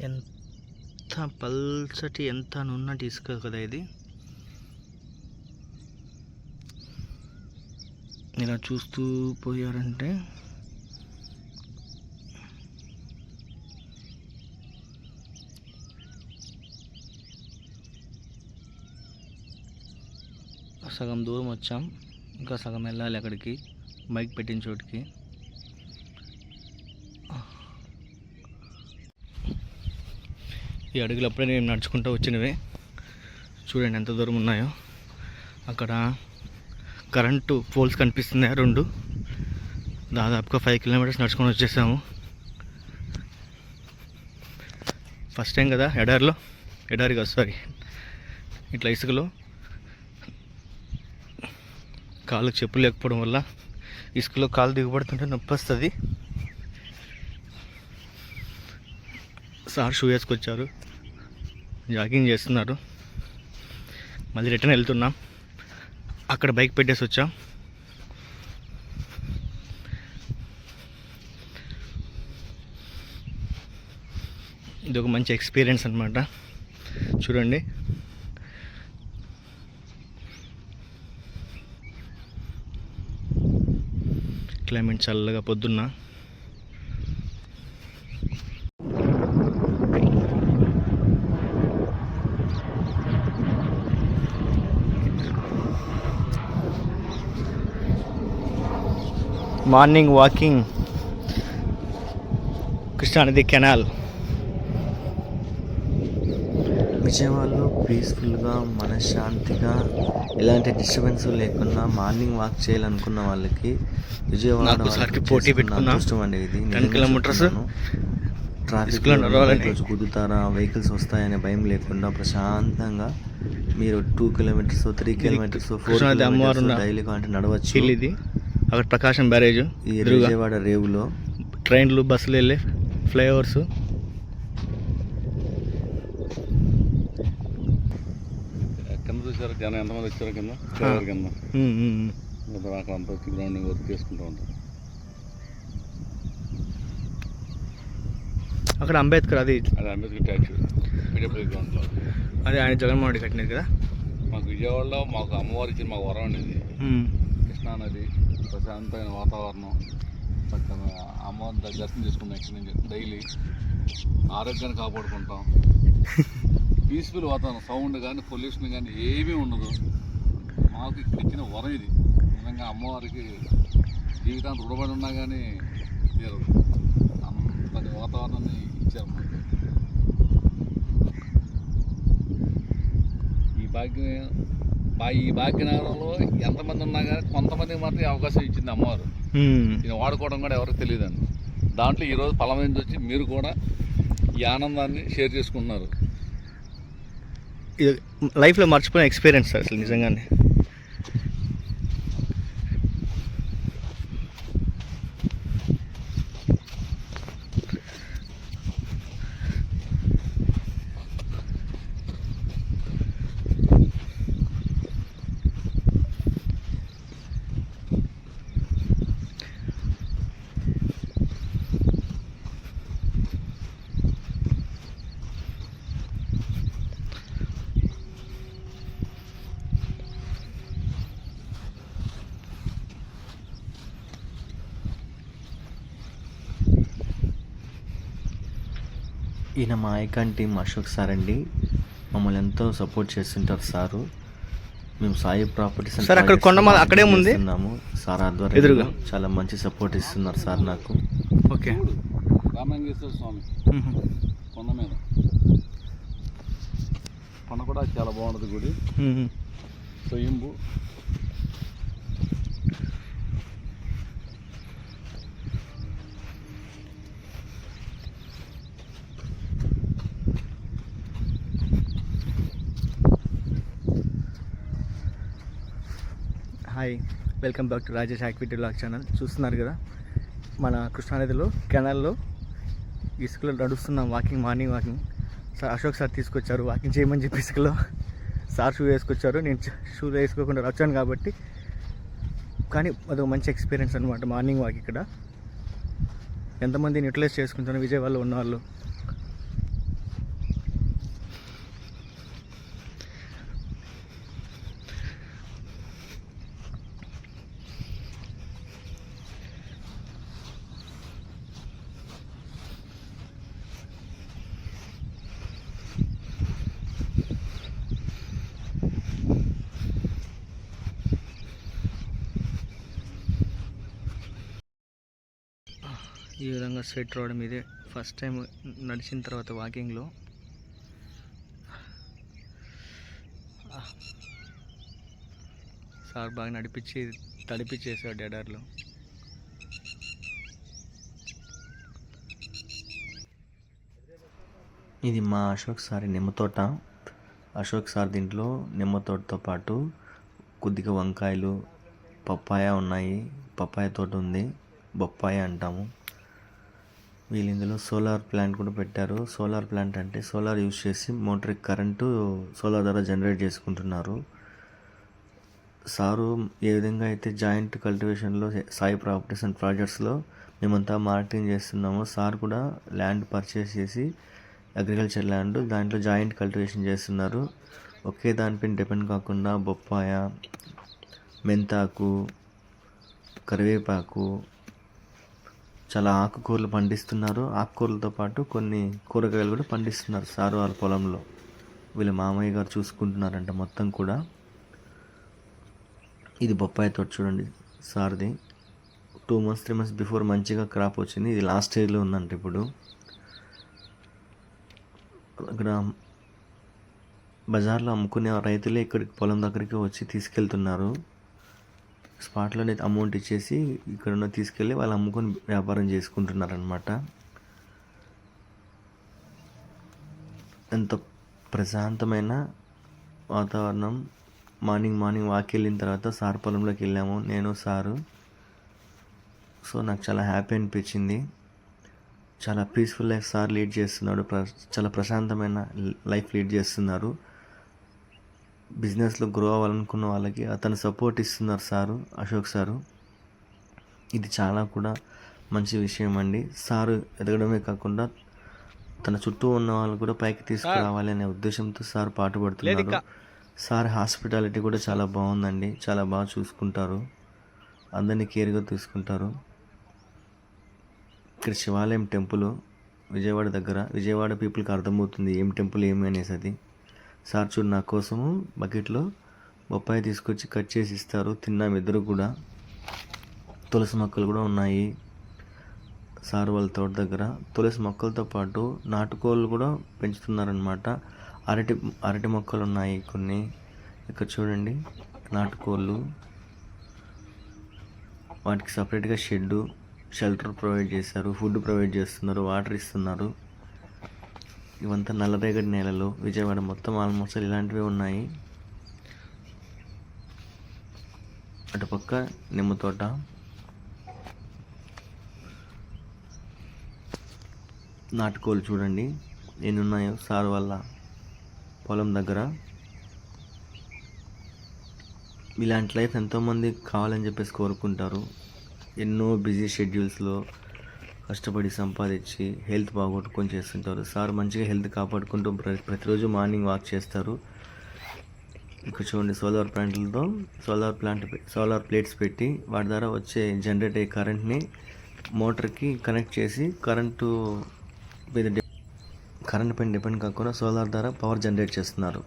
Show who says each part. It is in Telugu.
Speaker 1: ఎంత పల్చటి ఎంత నున్నటి ఇసుక కదా ఇది. ఇలా చూస్తూ పోయారంటే సగం దూరం వచ్చాం, ఇంకా సగం వెళ్ళాలి అక్కడికి, బైక్ పెట్టిన చోటుకి. ఈ అడుగులు అప్పుడే నేను నడుచుకుంటూ వచ్చినవే. చూడండి ఎంత దూరం ఉన్నాయో. అక్కడ కరెంటు పోల్స్ కనిపిస్తున్నాయి 2. దాదాపుగా 5 కిలోమీటర్స్ నడుచుకొని వచ్చేసాము. ఫస్ట్ టైం కదా ఎడారి కాదు సారీ, ఇట్లా ఇసుకలో కాళ్ళకు చెప్పులు లేకపోవడం వల్ల ఇసుకలో కాలు దిగుబడుతుంటే నొప్పి వస్తుంది. సార్ షూ వేసుకొచ్చారు, జాగింగ్ చేస్తున్నారు. మళ్ళీ రిటర్న్ వెళ్తున్నాం. అక్కడ బైక్ పెట్టేసి వచ్చాం. ఇది ఒక మంచి ఎక్స్పీరియన్స్ అన్నమాట. చూడండి క్లైమేట్ చల్లగా పొద్దున్న. మార్నింగ్ వాకింగ్ కృష్ణానది కెనాల్.
Speaker 2: విజయవాడలో పీస్ఫుల్గా మనశ్శాంతిగా ఎలాంటి డిస్టర్బెన్స్ లేకుండా మార్నింగ్ వాక్ చేయాలనుకున్న వాళ్ళకి విజయవాడ
Speaker 1: పోటీ పెట్టుకున్నాం. 10 కిలోమీటర్స్
Speaker 2: ట్రాఫిక్లో రోజు కుదుతారా, వెహికల్స్ వస్తాయనే భయం లేకుండా ప్రశాంతంగా మీరు 2 కిలోమీటర్స్ 3 కిలోమీటర్స్ 4 కిలోమీటర్స్ డైలీ అంటే నడవచ్చు.
Speaker 1: ఇది అక్కడ ప్రకాశం బ్యారేజ్,
Speaker 2: ఈ విజయవాడ రేవులో
Speaker 1: ట్రైన్లు బస్సులు వెళ్ళే ఫ్లైఓవర్స్.
Speaker 3: కింద చూసారు జనం ఎంతమంది వచ్చారు కింద కింద అక్కడ అంతా వచ్చి గ్రౌండింగ్ వర్క్ చేసుకుంటూ ఉంటారు.
Speaker 1: అక్కడ అంబేద్కర్, అది
Speaker 3: అంబేద్కర్ స్టాచ్యూ మీడియా గ్రౌండ్లో,
Speaker 1: అదే ఆయన జగన్మోహన్ రెడ్డి కట్టినది కదా.
Speaker 3: మాకు విజయవాడలో మాకు అమ్మవారి ఇచ్చింది, మాకు వరం అనేది కృష్ణానది, ప్రశాంతమైన వాతావరణం, చక్కగా అమ్మవారి దర్శనం చేసుకున్నాం. ఇక్కడి నుంచి డైలీ ఆరోగ్యాన్ని కాపాడుకుంటాం. పీస్ఫుల్ వాతావరణం, సౌండ్ కానీ పొల్యూషన్ కానీ ఏమీ ఉండదు. మాకు ఇక్కడ ఇచ్చిన వరం ఇది. నిజంగా అమ్మవారికి జీవితాన్ని రుణపడి ఉన్నా కానీ తీరదు. అంతటి వాతావరణాన్ని ఇచ్చారు మాకు. ఈ భాగ్యనగరంలో ఎంతమంది ఉన్నా కానీ కొంతమందికి మాత్రం ఈ అవకాశం ఇచ్చింది అమ్మవారు. ఇది వాడుకోవడం కూడా ఎవరికి తెలియదండి. దాంట్లో ఈరోజు పలమంది వచ్చి మీరు కూడా ఈ ఆనందాన్ని షేర్ చేసుకుంటున్నారు.
Speaker 1: ఇది లైఫ్లో మర్చిపోయిన ఎక్స్పీరియన్స్ సార్ అసలు నిజంగానే.
Speaker 2: ఈయన మా ఐకాన్ టీమ్ అశోక్ సార్ అండి. మమ్మల్ని ఎంతో సపోర్ట్ చేస్తుంటారు సారు. మేము సాయి ప్రాపర్టీస్
Speaker 1: సార్ అక్కడ కొండమాల అక్కడే ఉంది
Speaker 2: సార్ ఆధ్వర్యంలో చాలా మంచి సపోర్ట్ ఇస్తున్నారు సార్ నాకు.
Speaker 1: ఓకే,
Speaker 3: రామలింగేశ్వర స్వామి కొండ మీద, కొండ కూడా చాలా బాగుంటుంది గుడి. స్వయంభూ
Speaker 1: hi, welcome back to Rajesh activity vlog channel. చూస్తున్నారు కదా మన కృష్ణానదిలో కెనాల్లో ఇసుకలో నడుస్తున్నాం, morning walking. Sir Ashok sir తీసుకొచ్చారు వాకింగ్ చేయమని చెప్పి ఇసుకలో. సార్ షూ వేసుకొచ్చారు, నేను షూ వేసుకోకుండా వచ్చాను కాబట్టి. కానీ అదొక మంచి ఎక్స్పీరియన్స్ అనమాట మార్నింగ్ వాక్. ఇక్కడ ఎంతమందిని యూటిలైజ్ చేసుకుంటారు విజయవాడలో ఉన్నవాళ్ళు. ఈ విధంగా స్వెట్ రావడం ఇదే ఫస్ట్ టైం నడిచిన తర్వాత వాకింగ్లో. సార్ బాగా తడిపించేసాడు ఎడార్లో.
Speaker 2: ఇది మా అశోక్ సార్ నిమ్మ తోట. అశోక్ సార్ దీంట్లో నిమ్మ తోటతో పాటు కొద్దిగా వంకాయలు, పప్పాయ ఉన్నాయి. పప్పాయ తోట ఉంది, బొప్పాయ అంటాము. వీళ్ళు ఇందులో సోలార్ ప్లాంట్ కూడా పెట్టారు. సోలార్ ప్లాంట్ అంటే సోలార్ యూజ్ చేసి మోటార్ కరెంటు సోలార్ ద్వారా జనరేట్ చేసుకుంటున్నారు. సారు ఏ విధంగా అయితే జాయింట్ కల్టివేషన్లో సాయి ప్రాపర్టీస్ అండ్ ప్రాజెక్ట్స్లో మేమంతా మార్కెటింగ్ చేస్తున్నామో, సార్ కూడా ల్యాండ్ పర్చేస్ చేసి అగ్రికల్చర్ ల్యాండ్ దాంట్లో జాయింట్ కల్టివేషన్ చేస్తున్నారు. ఒకే దానిపైన డిపెండ్ కాకుండా బొప్పాయ, మెంతాకు, కరివేపాకు, చాలా ఆకుకూరలు పండిస్తున్నారు. ఆకుకూరలతో పాటు కొన్ని కూరగాయలు కూడా పండిస్తున్నారు సారు వాళ్ళ పొలంలో. వీళ్ళ మామయ్య గారు చూసుకుంటున్నారంట మొత్తం కూడా. ఇది బొప్పాయి తోట చూడండి సార్ది. 2 months 3 months బిఫోర్ మంచిగా క్రాప్ వచ్చింది. ఇది లాస్ట్ స్టేజ్లో ఉందంట ఇప్పుడు. ఇక్కడ బజార్లో అమ్ముకునే రైతులే ఇక్కడికి పొలం దగ్గరికి వచ్చి తీసుకెళ్తున్నారు. స్పాట్లోనే అమౌంట్ ఇచ్చేసి ఇక్కడ తీసుకెళ్ళి వాళ్ళు అమ్ముకొని వ్యాపారం చేసుకుంటున్నారు అనమాట. ఎంతో ప్రశాంతమైన వాతావరణం. మార్నింగ్ వాక్ వెళ్ళిన తర్వాత సార్ పొలంలోకి వెళ్ళాము, నేను సారు. సో నాకు చాలా హ్యాపీ అనిపించింది. చాలా పీస్ఫుల్ లైఫ్ సార్ లీడ్ చేస్తున్నాడు. చాలా ప్రశాంతమైన లైఫ్ లీడ్ చేస్తున్నారు. బిజినెస్లో గ్రో అవ్వాలనుకున్న వాళ్ళకి అతను సపోర్ట్ ఇస్తున్నారు సారు, అశోక్ సారు. ఇది చాలా కూడా మంచి విషయం అండి. సారు ఎదగడమే కాకుండా తన చుట్టూ ఉన్న వాళ్ళు కూడా పైకి తీసుకురావాలి అనే ఉద్దేశంతో సార్ పాటుపడుతున్నారు. సార్ హాస్పిటాలిటీ కూడా చాలా బాగుందండి. చాలా బాగా చూసుకుంటారు, అందరినీ కేర్గా తీసుకుంటారు. ఇక్కడ శివాలయం టెంపుల్ విజయవాడ దగ్గర. విజయవాడ పీపుల్కి అర్థమవుతుంది ఏం టెంపుల్ ఏమి అనేసి. అది సార్ చూడు నా కోసము బకెట్లో బొప్పాయి తీసుకొచ్చి కట్ చేసి ఇస్తారు. తిన్నాం ఇద్దరు కూడా. తులసి మొక్కలు కూడా ఉన్నాయి సార్ వాళ్ళ తోట దగ్గర. తులసి మొక్కలతో పాటు నాటుకోళ్ళు కూడా పెంచుతున్నారనమాట. అరటి మొక్కలు ఉన్నాయి కొన్ని. ఇక్కడ చూడండి నాటుకోళ్ళు. వాటికి సపరేట్గా షెల్టర్ ప్రొవైడ్ చేశారు, ఫుడ్ ప్రొవైడ్ చేస్తున్నారు, వాటర్ ఇస్తున్నారు. ఇవంతా నల్లరేగడి నేలలు. విజయవాడ మొత్తం ఆల్మోస్ట్ ఇలాంటివి ఉన్నాయి. అటుపక్క నిమ్మ తోట. నాటుకోళ్ళు చూడండి ఎన్ని ఉన్నాయో సార్ వాళ్ళ పొలం దగ్గర. ఇలాంటి లైఫ్ ఎంతోమంది కావాలని చెప్పేసి కోరుకుంటారు. ఎన్నో బిజీ షెడ్యూల్స్లో కష్టపడి సంపాదించి హెల్త్ బాగొట్టుకొని చేస్తుంటారు. సార్ మంచిగా హెల్త్ కాపాడుకుంటూ ప్రతిరోజు మార్నింగ్ వాక్ చేస్తారు. ఇక్కడ చూడండి సోలార్ ప్లేట్స్ పెట్టి వాటి ద్వారా వచ్చే జనరేట్ అయ్యే కరెంట్ని మోటార్కి కనెక్ట్ చేసి కరెంట్ పైన డిపెండ్ కాకుండా సోలార్ ద్వారా పవర్ జనరేట్ చేస్తున్నారు.